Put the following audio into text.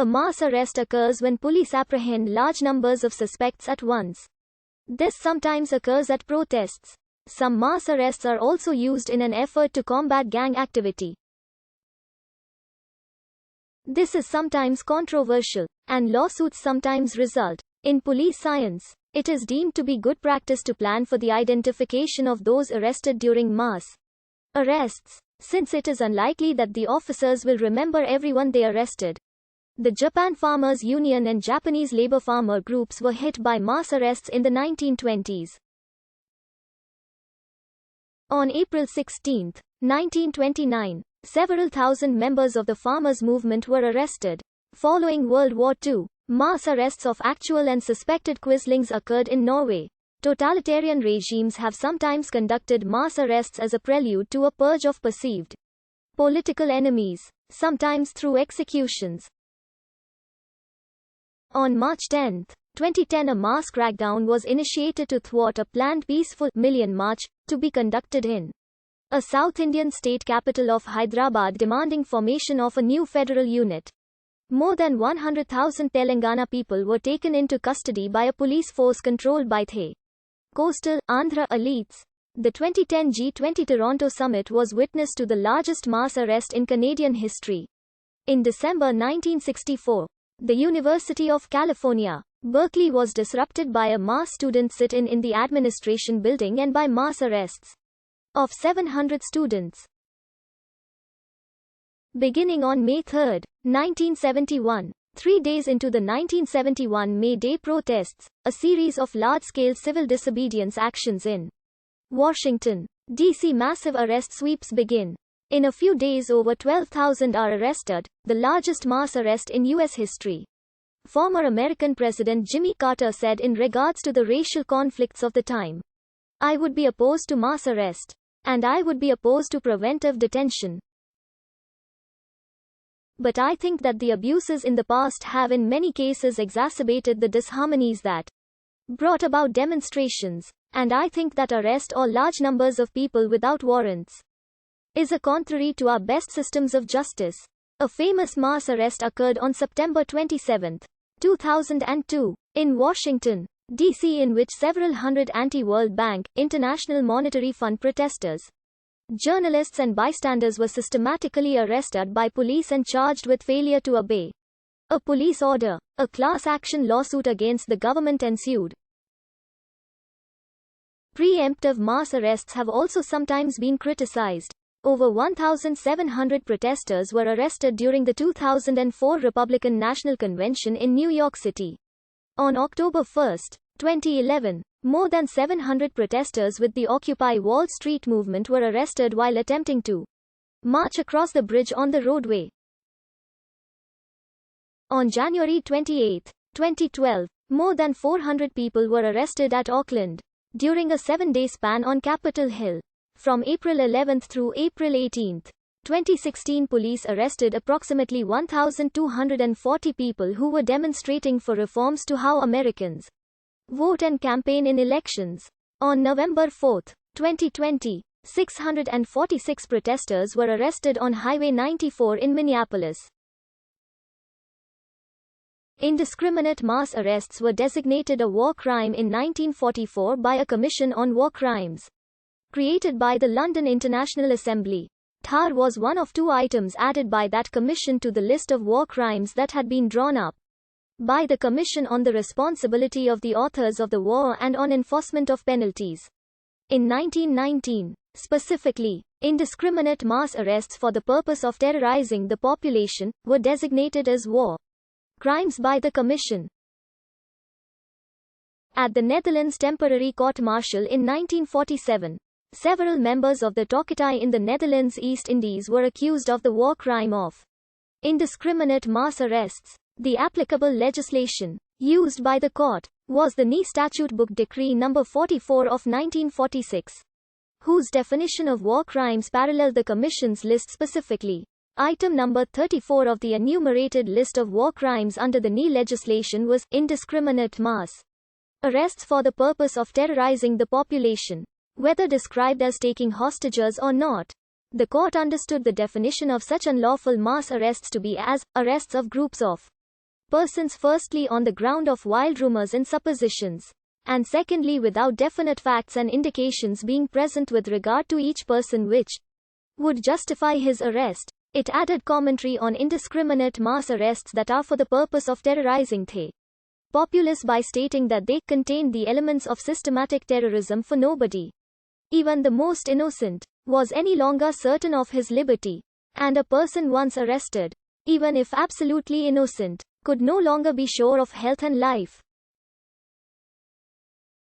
A mass arrest occurs when police apprehend large numbers of suspects at once. This sometimes occurs at protests. Some mass arrests are also used in an effort to combat gang activity. This is sometimes controversial, and lawsuits sometimes result. In police science, it is deemed to be good practice to plan for the identification of those arrested during mass arrests, since it is unlikely that the officers will remember everyone they arrested. The Japan Farmers Union and Japanese labor farmer groups were hit by mass arrests in the 1920s. On April 16, 1929, several thousand members of the farmers' movement were arrested. Following World War II, mass arrests of actual and suspected quislings occurred in Norway. Totalitarian regimes have sometimes conducted mass arrests as a prelude to a purge of perceived political enemies, sometimes through executions. On March 10, 2010, a mass crackdown was initiated to thwart a planned peaceful Million March to be conducted in a South Indian state capital of Hyderabad, demanding formation of a new federal unit. More than 100,000 Telangana people were taken into custody by a police force controlled by the coastal Andhra elites. The 2010 G20 Toronto summit was witness to the largest mass arrest in Canadian history. In December 1964, the University of California, Berkeley was disrupted by a mass student sit-in in the administration building and by mass arrests of 700 students. Beginning on May 3, 1971, 3 days into the 1971 May Day protests, a series of large-scale civil disobedience actions in Washington, D.C. massive arrest sweeps begin. In a few days over 12,000 are arrested, the largest mass arrest in U.S. history. Former American President Jimmy Carter said in regards to the racial conflicts of the time, "I would be opposed to mass arrest. And I would be opposed to preventive detention. But I think that the abuses in the past have in many cases exacerbated the disharmonies that brought about demonstrations. And I think that arrest or large numbers of people without warrants is a contrary to our best systems of justice." A famous mass arrest occurred on September 27, 2002, in Washington, D.C., in which several hundred anti-World Bank, International Monetary Fund protesters, journalists and bystanders were systematically arrested by police and charged with failure to obey a police order. A class action lawsuit against the government ensued. Preemptive mass arrests have also sometimes been criticized. Over 1,700 protesters were arrested during the 2004 Republican National Convention in New York City. On October 1, 2011, more than 700 protesters with the Occupy Wall Street movement were arrested while attempting to march across the bridge on the roadway. On January 28, 2012, more than 400 people were arrested at Auckland during a 7-day span on Capitol Hill. From April 11 through April 18, 2016, police arrested approximately 1,240 people who were demonstrating for reforms to how Americans vote and campaign in elections. On November 4, 2020, 646 protesters were arrested on Highway 94 in Minneapolis. Indiscriminate mass arrests were designated a war crime in 1944 by a Commission on War Crimes, created by the London International Assembly. Tar was one of 2 items added by that commission to the list of war crimes that had been drawn up by the Commission on the Responsibility of the Authors of the War and on Enforcement of Penalties. In 1919, specifically, indiscriminate mass arrests for the purpose of terrorizing the population were designated as war crimes by the Commission. At the Netherlands Temporary Court-Martial in 1947, several members of the Tokatij in the Netherlands East Indies were accused of the war crime of indiscriminate mass arrests. The applicable legislation used by the court was the NI Statute Book Decree No. 44 of 1946, whose definition of war crimes paralleled the Commission's list specifically. Item number 34 of the enumerated list of war crimes under the NI legislation was indiscriminate mass arrests for the purpose of terrorizing the population, whether described as taking hostages or not. The court understood the definition of such unlawful mass arrests to be as arrests of groups of persons, firstly on the ground of wild rumors and suppositions, and secondly without definite facts and indications being present with regard to each person which would justify his arrest. It added commentary on indiscriminate mass arrests that are for the purpose of terrorizing the populace by stating that they contained the elements of systematic terrorism, for nobody, even the most innocent, was any longer certain of his liberty, and a person once arrested, even if absolutely innocent, could no longer be sure of health and life.